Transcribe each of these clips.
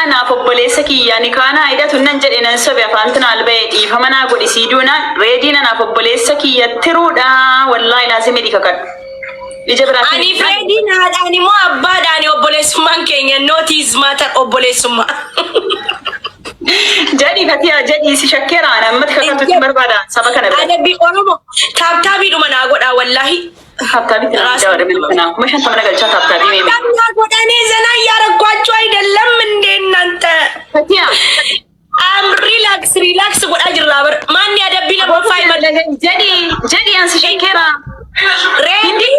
أنا فبولي سكي يعني كان هيدا تننجل إن نسوي فانتنا على بيتي فمنا أقول يسيدونا ريدين أنا فبولي سكي يترودا والله لازم يديك كات أني فريدين هذا أني مو أباد أني أبولي سمان كينيا نوتيز ما تر أبولي سما jadi Fatia jadi si Shakira ana mat ka tu berbada sabaka na ada bi oromo tabi do mana goda wallahi tabi jawar min kana kuma shan tamana galcha tabi me na goda ne zana yar kwacho aidellam inde nanta Fatia am relax goda jirrabar man ya da bila mo fay man jadi an si Shakira ready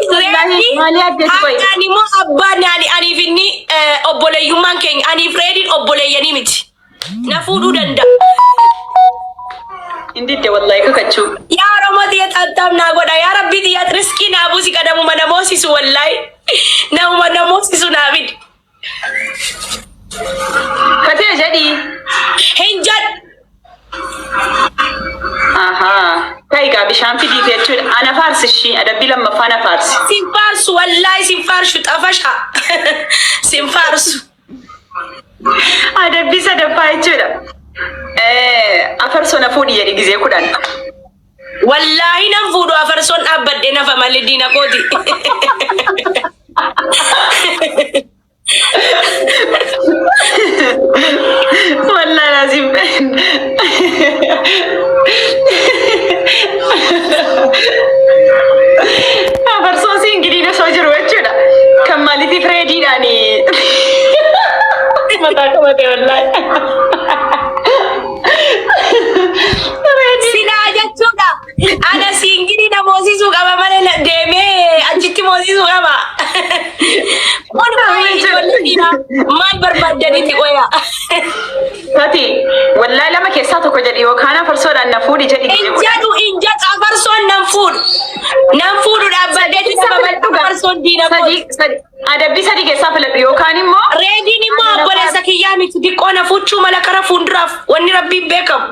ani mo abani ani finni obole human king ani ready obole yanimiti na fudu danda indite wallahi kakachu ya ramadi atam na goda ya rabbi ya riski na busi kada mu mana mosisu wallahi na mu mana mosisu na bid Fatia jadi hinjat aha kai ga bishan fidi ke tu ana farsi shi ada bilan mafana farsi sin farsu wallahi sin farshu tafasha sin farsu ada bisa da faice da afarso na fudi ya digize kudan wallahi nan fudu afarso abadde na famalidina kodi wallahi lazim afarso singiri na sojiru wacce da kamaliti fredi da ne mata kama da wallahi sila jechuudha ana singiri na mosisu qaba malee deemee achitti mosisu qaba maal barbaadaniiti qoya Fati wallahi lama keessaa tokko jedhi yookaan afarsoodhaan na fuudhi jedhi injatu afarsoon nan fuudhu dhaabbadeeti sababa afarsoon diina adabbii sadii keessaa filadhu yookaan immoo reediin immoo obboleessa kiyyaa miti diqqoo na fuudhuu mala kara fuulduraaf wanni rabbiin beekamu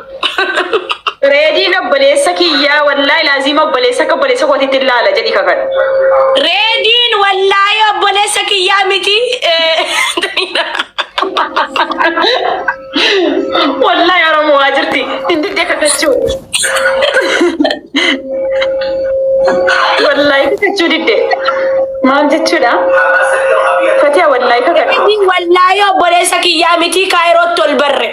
reediin obboleessa kiyyaa wallahi laazima obboleessa kootitti ilaala jedhi kakan reediin wallahi obboleessa kiyyaa miti wallahi oromo waa jirti indidde kakachuu wallahi kakachuu didde maal jechuudha Fatia wallahi kakachuu wallahi obboleessa kiyyaa miti kaayirootti ol barre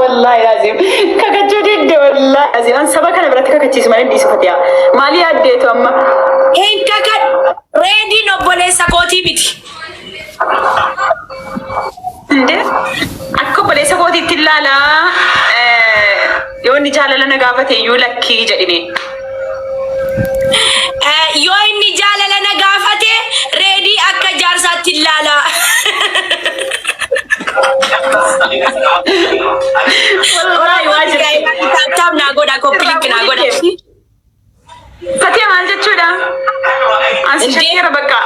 wallahi lazim kakachuu didde wallahi lazim an saba kana biratti kakachiisu malee dhiisu Fatia maali yaaddeetu amma hin kakad reediin obboleessa kootii miti Inde akka obboleessa kootiitti ilaala yoo inni jaalala na gaafate iyyuu lakkii jedhine yoo inni jaalala na gaafate reedii akka jaarsaatti ilaala wallahi waajjirti taab naa godha koppilink naa godha Fatia maal jechuudha ansi Shakira bakka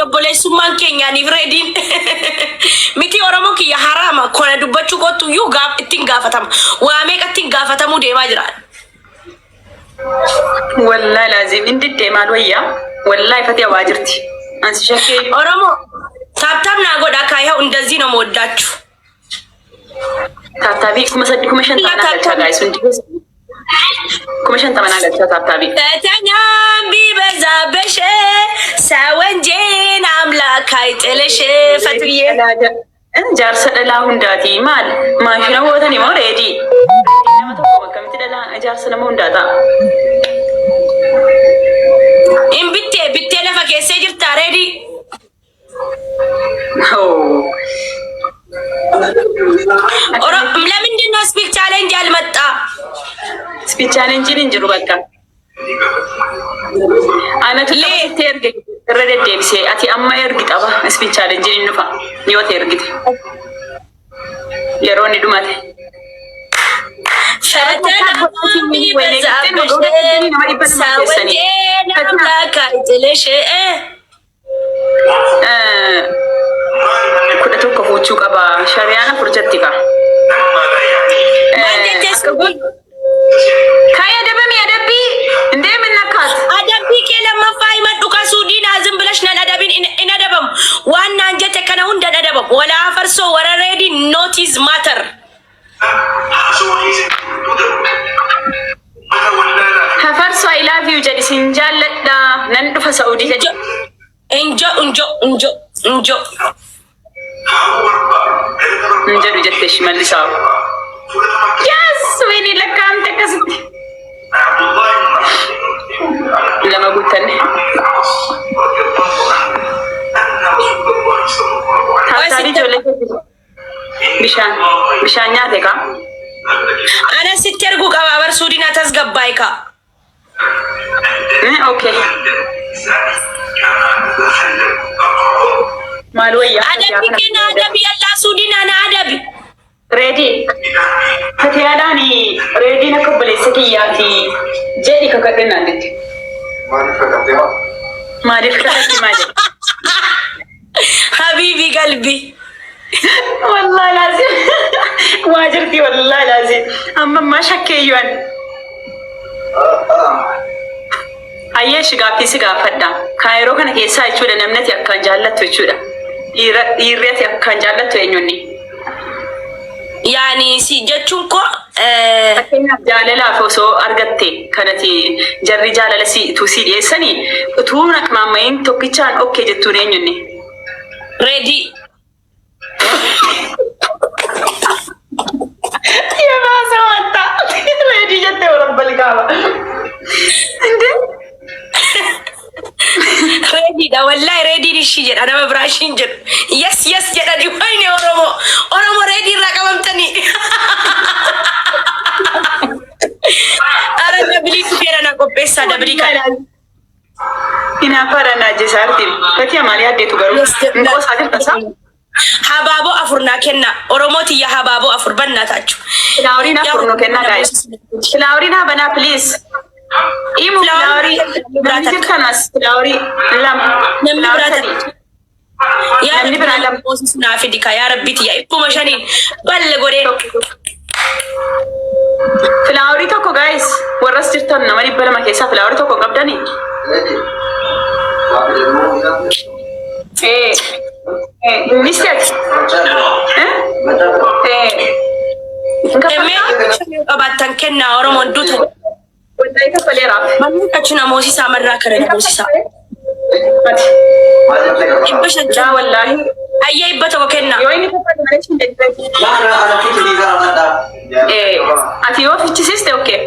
obboleessummaan keenyaaniif reediin miti oromoo kiyya haraama kona dubbachuu kottu iyyuu ittiin gaafatama waa meeqa ittiin gaafatamuu deemaa jira wallahi laazim indidde maal wayyaa wallahi Fatia waajjirti ansi Shakira oromoo taab naa godha kaayyaa hundazii nama ወዳችሁ taabtaabii kuma sadii kuma shan taanaa galchaa gaayis hundi kuma shan tamanaa galchaa taabtaabii ፈተናም ቢበዛብሽ ሰወንጄን አምላክ አይጥልሽ ፈትዬ jaarsa dhalaa hundaati maal maashina hootani moo reedii nama tokko bakkamitti dhalaa jaarsa nama hundaa ta'a in bittee lafa keessee jirta reedii ለምንድን ነው ስፒክ ቻሌንጅ ያልመጣ? ስፒክ ቻሌንጅን እንጅሩ በቃ አነቱ ለቴርግ ረደደብሴ አቲ አማ ኤርግ ጠባ ስፒክ ቻሌንጅን እንፋ ኒዮት ኤርግት የሮኒ ዱማቴ ፈተና ቢበዛብሽ ሰወንጄን አምላክ አይጥልሽ kudha tokko fuuchuu qaba shari'aan afur jetti ka kaya dabami adabbii indee min nakkaat adabbii kee lammaffaa himadhu ka suudhiin azim bila Hafarso already notice matter. Hafarso I love you jadi sinjalladha nan dhufa Saudi jadi. Enjo. Njadu jettesh mallisaa. Yes, wini lakkaamte akkasitti. Lama guuttanne. Taataanii ijoollee bishaan nyaate kaa? Ana sitti erguu qaba bar Suudin atas gabbaay ka. Okay. Maal wayyaa? Adabi kenna adabi Allah Suudin ana adabi. Ready. Fatiyadhaani reediin akka obboleessa kiyyaati jedhi kakadhannaan jetti. Maaliif kakatti maa jedhu? Habibi qalbi. Wallahi laazim. Waa jirti wallahi laazim. Amma ammaa shakkeeyyuan. Ayyeeshi gaaffii si gaafadha. Kaayiroo kana keessaa jechuudha namni ati akkaan jaallattu jechuudha. Dhiirri ati akkaan jaallattu eenyuunni? Yani si jechuun ko fakkeenyaaf jaalalaaf osoo argatte kanati jarri jaalala utuu si dhiyeessanii utuu naqmaammayin tokkichaan okkee jettuun eenyunni? ready. Yabaasa wanta ready jette warabbal qaaba. Ready da wallahi ready dishi jedha nama birashin jedhu. Yes jedha di wayne Oromo ready irraa qabamtanii. Ara dabli kudera na qopheessa dabli kana. Ina fara na jesaartiin fatii amaali addeetu garuu nkoosaa jirtasa. Hababo afur na kenna Oromoti ya hababo afur banna taachu. Filaaworii afur nu kenna guys. Filaaworii na bana please. Imu filaaworii namni kanas filaaworii lama. Namni biraa lama Moses na fidika ya rabbiti ya ikkuma shanin balle godee. Filaaworii tokko guys warras jirtan nama 200 keessaa filaaworii tokko qabdanii. Mistake. Qabatan kenna Oromoon duuta. Wallahi kafaleera. Manni achina Moosisaa marraa kare Moosisaa. Daa wallahi. Ayyee ibba tokko kenna. Yoo inni ati yoo fichisiiste okay.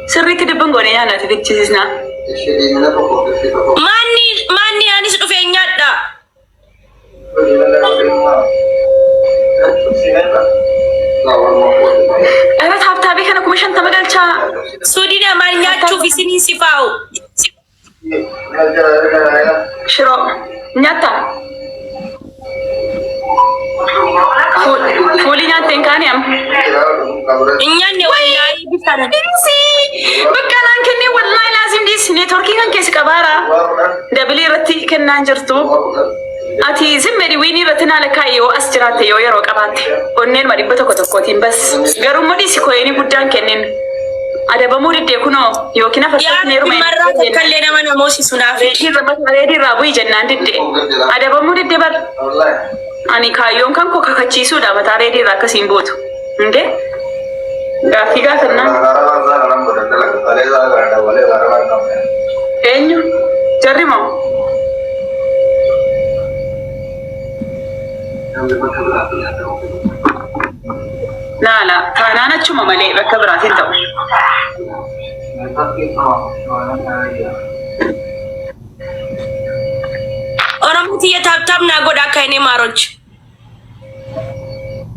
Sirriitti dibban goone nyaanna ati fichisiisna. Manni anis dhufee nyaadha. Erat habtaabii kana 50 galchaa. Suudina maal nyaachuuf isinii si faa'u. Shiroo nyaata. Fuuli nyaateen kaani am. Nyaanne wallahi bisana. Bakka naan kenne wallahi laazim dis networkii kan keessa qabaara. Dabili irratti kennaan jirtu. Ati zimmedi wiini irratti naala kaayoo as jiraatte yoo yeroo qabaatte. Onneen ma 100 bas. Garuu mudii si koyini guddaan kennin. Adabamuu diddee kunoo yookiin afartatti neeruma. Yaa marraa takkallee nama namoosisu naaf. Reedii irraa bu'ii jennaan diddee. Adabamuu diddee bar. Ani kaayyoon kan koo kakachiisuudha mataa reedii irraa akkasiin bootu. Indee? Gaaffii gaafannaa. Eenyu? Jarri moo? Laala taanaan achuma malee bakka biraatiin ta'u. Oromoti ya taaptaap naa godha akka inni maarochi.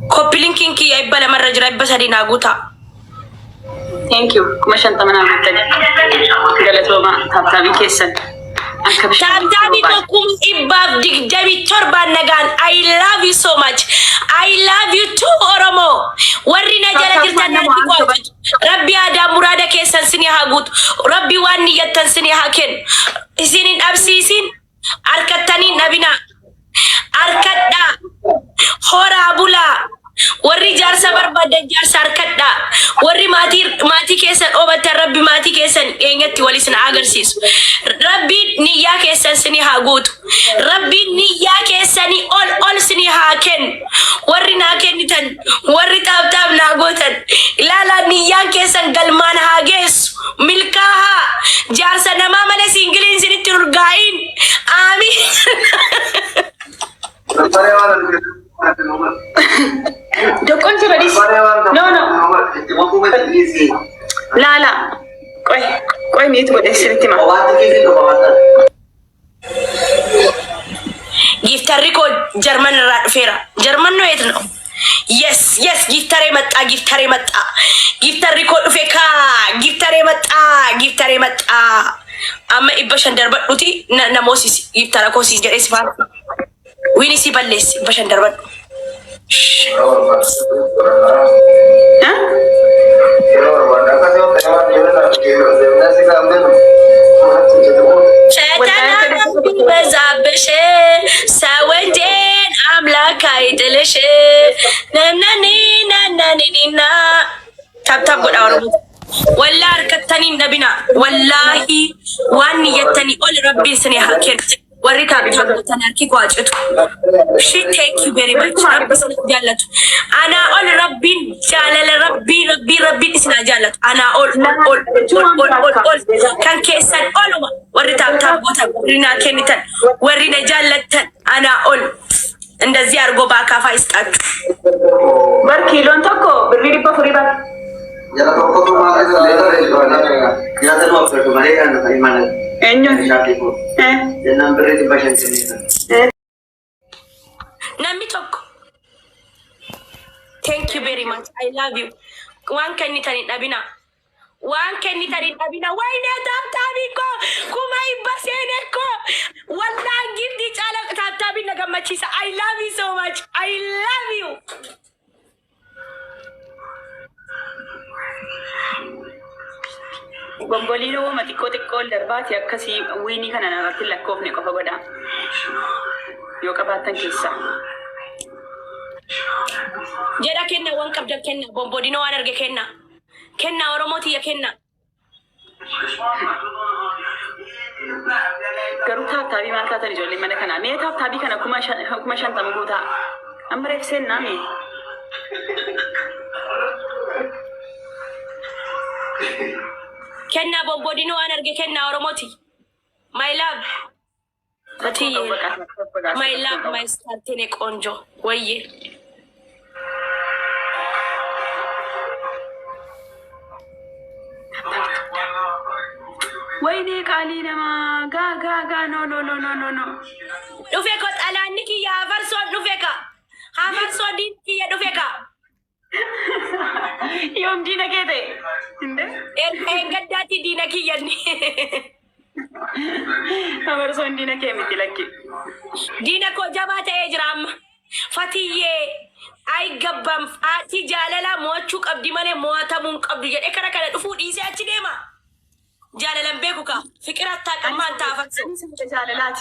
Koppilinkiin kiyya ibba lamarra jira ibba sadii naa guutaa. Thank you. 50 naa guuttani. Galatooma taaptaabii keessan. Taaptaabii tokkum ibbaaf 27 nagaan. I love you so much. I love you too Oromo. Warri na jala jirtan natti qoofatu. Rabbi aadaa muraada keessan sini haa guutu. Rabbi waan niyyattan sini haa kennu. Isinin dhabsiisin. Arkatanii nabina. Arkadhaa. Horaa bulaa. warri jaarsa barbaadan jaarsa harkadha. Warri maatii keessan obatan rabbi maatii keessan eenyatti walis na agarsiisu. Rabbiin niyyaa keessan sini haa guutu. Rabbiin niyyaa keessanii ol sini haa kennu. Warri naa kennitan warri taabtaab naa gootan ilaala niyyaan keessan galmaan haa geessu. Milkaahaa jaarsa namaa malee siingiliin sinitti urgaa'iin. Amiin. Dokon coba dis. No. Lala. Koi ni itu buat sini mah. Giftarri ko Jerman fera. Jerman no itu no. Yes, giftare mata. Giftarri ko feka. Giftare mata. Amma ibashan darbat uti na mosis giftara ko sis jadi sifat. Wini si balles ibashan darbat. በዛብሽ ሰወንዴን አምላክ አይጥልሽ ነነኒና ታብታብ ጎዳ ወረሙ ወላ አርከተኒ ነቢና ወላሂ ዋን የተኒ ኦል ረቢን ስኔ ሀኬር ወሪ ታብታብ ተናርኪ ቋጭቱ ሺ ቴክ ዩ ቬሪ ማች ረቢ ስኔ ጃለቱ አና ኦል ረቢን ጃለለ ረቢ ስና ጃለቱ አና ኦል kan keessan oluma warri taabtaab gootan warrina kennitan warrina jaallatan ana ol እንደዚህ አርጎ ባካፋ ይስጣችሁ በርኪሎን ተኮ ብሪ ዲባ ፍሪ ባ ያላ ተኮ ቶ ማለት ሌላ ያተኑ አፍረቱ ማለት ነው ማለት እኛ ሻኪ ኮ የናም ብሪ ዲባ ሸንሰኒ ነሚ ተኮ thank you very much I love you ዋን ከኒተኒ ዳቢና waan kennitanii dhabina wayne taabtaabii ko kumay baseene ko wallaan giftii caala taabtaabii na gammachiisa I love you so much I love you Gongoliin uuma xiqqoo darbaati akkasii wiinii kana narratti lakkoofne qofa godha yoo qabaatan keessa jedha kenna waan qabdan kenna bombodino waan arge kenna oromoti ya kenna garuu taabtaabii maal taatan ijoollee mana kanaa mee taabtaabii kana kuma shantama guutaa amma reefseen naami kenna bombodino waan arge kenna oromoti my love my love my startine ቆንጆ ወዬ ወይኔ ቃሊ ነማ ጋ ኖ ዱፌ ኮ ጣላኒ ኪያ አፈርሶ ዱፌ ካ አፈርሶ ዲን ኪያ ዱፌ ካ ዮም ዲነ ኬቴ እንደ ገዳቲ ዲነ ኪያኒ አፈርሶ ዲነ ኬ ምትለኪ ዲነ ኮ ጀባተ ኤጅራም ፈትዬ አይገባም አቲ ጃለላ ሞቹ ቀብዲ ማለ ሞታሙን ቀብዱ የደ ከረከረ ዱፉ ዲሲ አቺ ደማ ጃለለም ቤኩካ ፍቅር አታቀማ አንተ አፈጽ ጃለላት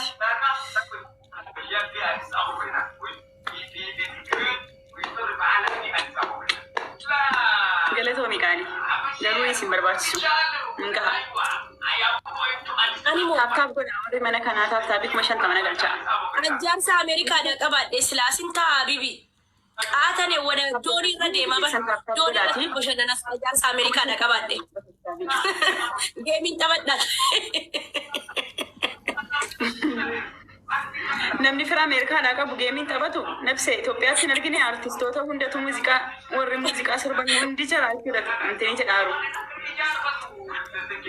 ገለቶ ሚቃኒ ለሩይ ሲመርባች እንጋ አኒሞ ታብታብ ጎዳ ወደ መነከና ታብታቢክ መሸን ተመነገልቻ አጃርሳ አሜሪካ ደቀባደ ስላሲንታ ቢቢ ቃተኔ ወደ ጆኒ ረዴማ ጆኒ በሸነና አጃርሳ አሜሪካ ደቀባደ ጌሚን ተመጣጣ namni fira Ameerikaa qabu geemiin taphatu nafse Itoophiyaatti hin argine artistoota hundatu muuziqaa warri muuziqaa sirban hundi jira jechuudha anteni jedhaaru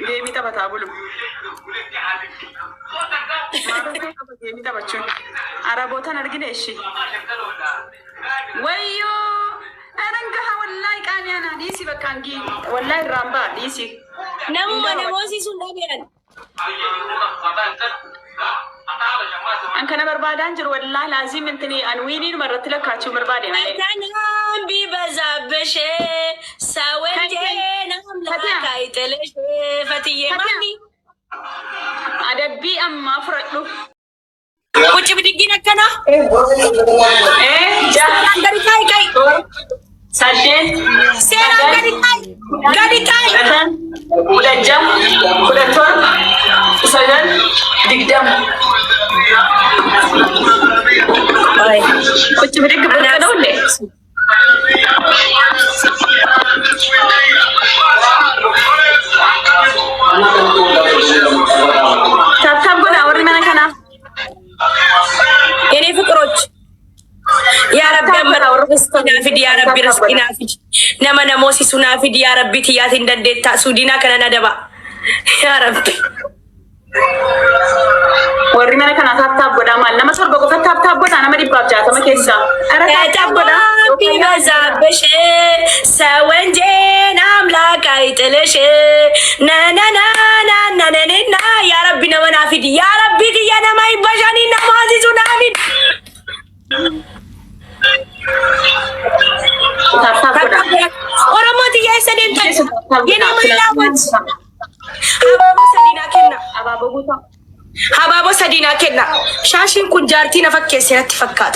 geemii taphataa bulu maal geemii taphachuun arabootaan argine ishi wayyoo arangaha wallahi qaaniyaana dhiisi bakkaangi wallahi raambaa dhiisi namooti sun dhabeeran an kana barbaadan jiru wallahi laazim intini an wiiniin marratti lakkaachuu barbaade tanaan bibazaabsh sawendeen amlaaka itelesh fatiyye mani adabbii amma fudhadhu ቁጭ ብድጊ ነከና ጃ አንገሪ ካይ ሳዴን ሴራ አንገሪ ካይ ሁለጀም ሁለቶን ሰገን ድግደም ቁጭ ብድግ ብርቅ ነው እንዴ? ታብታብ ጎና ወሪ መነከና የኔ ፍቅሮች ያረቢ አመራው ርስኪና ፊድ ያረቢ ርስኪና ፊድ ነመ ነሞሲሱና ፊድ ያረቢ ትያት እንደዴታ ሱዲና ከነና ደባ ያረቢ ወሪ መነከና ታብታብ ጎዳ ማል ነመ ሰርጎ ቆፈ ታብታብ ጎዳ ነመ ዲባብ ጃተመ ኬሳ አረ ታብታብ ጎዳ ቢበዛብሽ ሰወንጄን አምላክ አይጥልሽ ነነናናናነና ያረቢ ነመና ፊድ ያረቢ ትያነማ ይባሻኒ ነማዚሱና ፊድ ኦሮሞት እያይሰደንተ የኔ ምላወት ሀባቦ ሰዲና ኬና ሻሽን ኩን ጃርቲ ነፈኬ ሲረት ፈካታ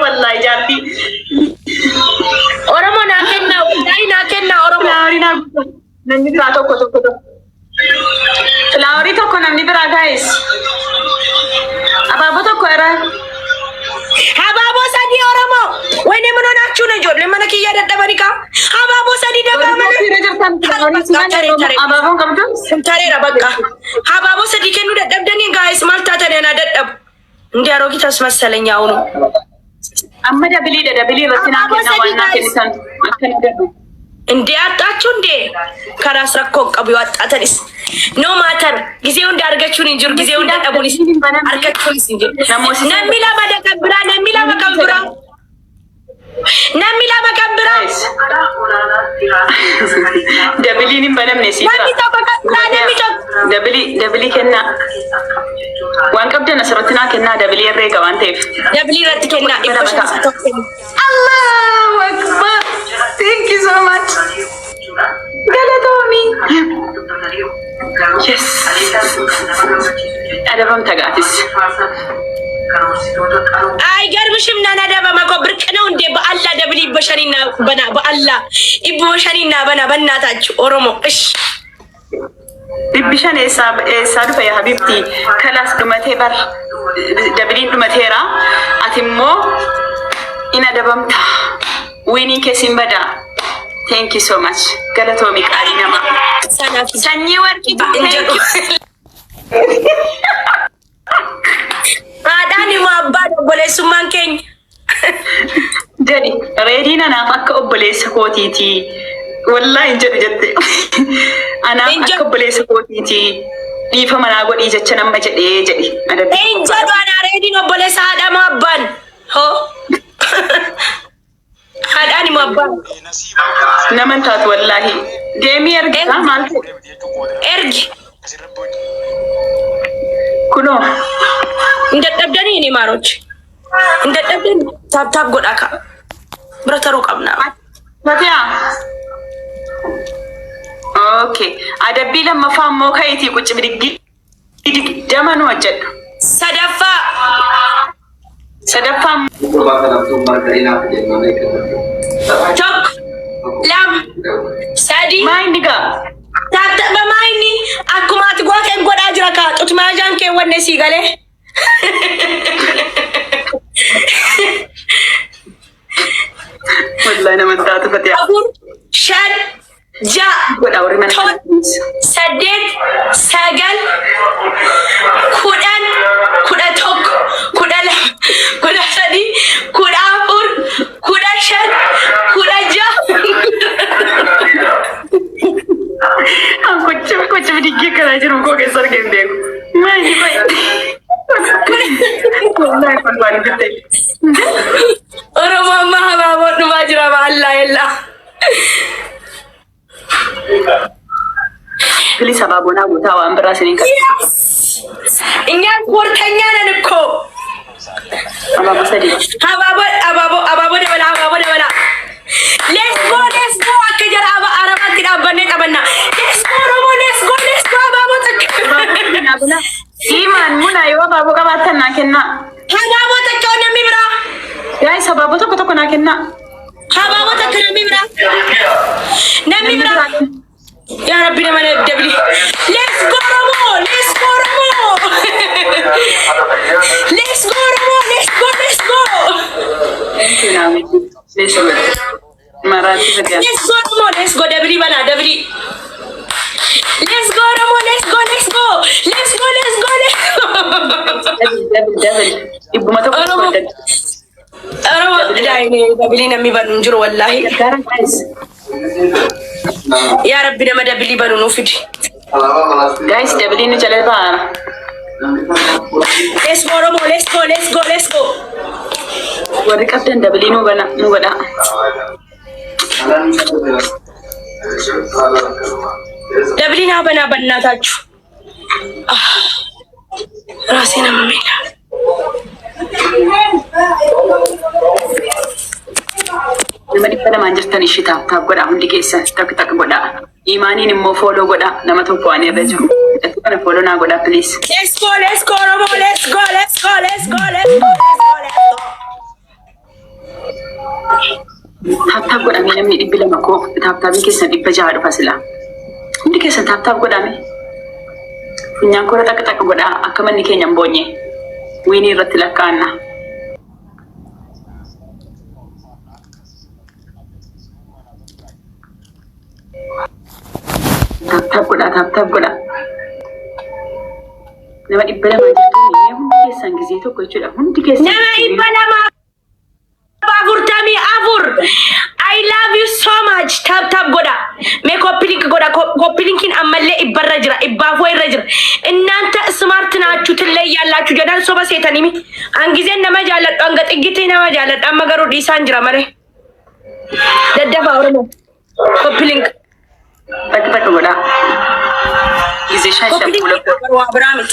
ወላሂ ጃርቲ ኦሮሞ ናኬና ወዳይ ናኬና ኦሮሞ ነኒ ብራ ቶኮ ፍላወሪ ቶኮ ነኒ ብራ ጋይስ አባቦ ቶኮ ኧረ ሀባቦ ሰዲ ኦሮሞ ወይኔ ምን ሆናችሁ ነው? ጆል ለማነክ እያደደበሪካ ሀባቦ ሰዲ ደጋመ አባቦን ቀምቶ ተሬራ በቃ ሀባቦ ሰዲ ከኑ ደደብደኒ ጋይስ ማልታተኔና ደደብ እንዲያሮጊት አስመሰለኝ። አሁኑ አመዳ ብሊ ደደብሊ ረትና ከና ዋና ከንተን አከነደዱ እንዴ አጣችሁ እንዴ ከራስ ረኮ ቀቡ ያጣተንስ ኖ ማተር ጊዜው እንዳርገችሁን እንጂ ጊዜው እንዳጠቡንስ አርገችሁንስ እንጂ ነሚላ ማደቀብራ ነሚላ መቀብራ ነሚላ መቀብራ ደብሊንም በደም ነሲ ደብሊ ከና ዋን ቀብደና ሰረትና ከና ደብሊ ረጋ ዋንቴፍ ደብሊ ረት ከና ኢብሽ አላሁ አክበር thank you so much galatomi yes አደረም ተጋትስ አይገርምሽም? ናና ደባ ማቆብርቅ ነው እንዴ? በአላ ደብሊ በሸኒና በና በአላ ኢቦሸኒና በና በእናታችሁ ኦሮሞ እሺ ቢብሸን ኤሳ ዱፈ ያ ሀቢብቲ ከላስ ዱመቴ በር ደብሊን ዱመቴራ አቲሞ ኢና ደበምታ ዊኒ ኬሲን በዳ ቴንክ ዩ ሶ ማች ገለቶሚ ቃሊ ነማ ሰኚ ወርቂ እንጀሩ አዳኒ ማባ ኦቦሌሱማን ኬኝ ጀዲ ሬዲና ናፍ አከ ኦቦሌሰ ኮቲቲ ወላሂ እንጀዱ ጀቴ አናፍ አከ ኦቦሌሰ ኮቲቲ ዲፈ መና ጎዲ ጀቸ ነመ ጀዴ ጀዲ አደብ እንጀዱ አና ሬዲን ኦቦሌሰ አዳማ አባን ሆ አዳኒ ማባ ነመንታት ወላሂ ዴሚ ኤርጋ ማለት ኤርግ ኩኖ እንደጠብደኒ እኔ ማሮች እንደጠብደኒ ታብታብ ጎዳካ ብረተሩ ቀብና ታቲያ ኦኬ አደቢ ለመፋሞ ከይቲ ቁጭ ብድግ ድግ ደመኑ ወጀድ ሰደፋ ቾክ ላም ሳዲ ማይንዲጋ ታተ በማይኒ አኩማት ጎከ ጎዳ ጅራካ ጡት ማጃን ከ ወነ ሲገለ ወላሂ ነመንታት ፈቲያ አቡር ሸን ጃ ጎዳ ወሪ ማን ሰደድ ሰገል ኩዳን ኩዳቶክ ኩዳላ ኩዳ ሰዲ ኩዳ አቡር ኩዳ ሸን ኩዳ ጃ ቁጭ ብድግ ከራጅሩ እኮ ከሰር ገንዴ ማይ ቆይ ወላሂ ቆንባን ግዴ ኦሮሞ ማህባቦ ዱማጅራ ባላ የላ ፕሊስ አባቦና ቦታ ዋንብራ ሲኒን እኛ ኮርተኛ ነን እኮ አባቦ ሰዲ አባቦ ደበላ ሌስ ጎ አከጀራ አረባት ዳበኔ ቀበና ሌስ ጎ ኦሮሞ ሌስ ጎ አባቦ ተክ abuna iman muna yoo baaboo qabaatan naa kenna habaaboo takka namni bira guys baaboo tokko naa kenna habaaboo takka namni bira ya rabbi nama dabli let's go Oromo let's go Marati saja. Let's go dabli bana dabli. Let's go Oromo, let's go. Double. Ibu mata Oromo, dah ini dabli nami banu juru wallahi. Ya Rabbi nama dabli banu nufid. Guys, dabli ni chale baar. Let's go Oromo, let's go. Wari kapten dabli nu bana. Dabli na bana tachu. Rasi nama mila. Nama di pada manjatan ishita tak goda hundi kesan tak goda. Imani ni mau follow goda nama tu puan ya baju. Itu kan follow na goda please. Let's go Oromo, let's go. Tap goda mi namni dibila mako tap kesan dibaja pasila. Hundi kesan tap goda mi. Punyang kora tak goda akaman ni Kenya mbonye. Wini ratilakana. Tap goda. Nama ibala majatu ni hundi kesan gizi to ko chuda hundi kesan. Nama ibala ma Afur Tami Afur. I love you so much. Tap goda. Me copy link goda copy linkin amalle ibarra jira ibafo irra jira. Innanta smart nachu ትለያላችሁ ጀዳን ሶባ ሴታኒሚ አንጊዜን nama jaaladhu anga xiggitee nama jaaladhu amma garuu dhiisaan jira mare daddafa Oromo copy link tak goda. Gizi shasha copy link wa Abrahamit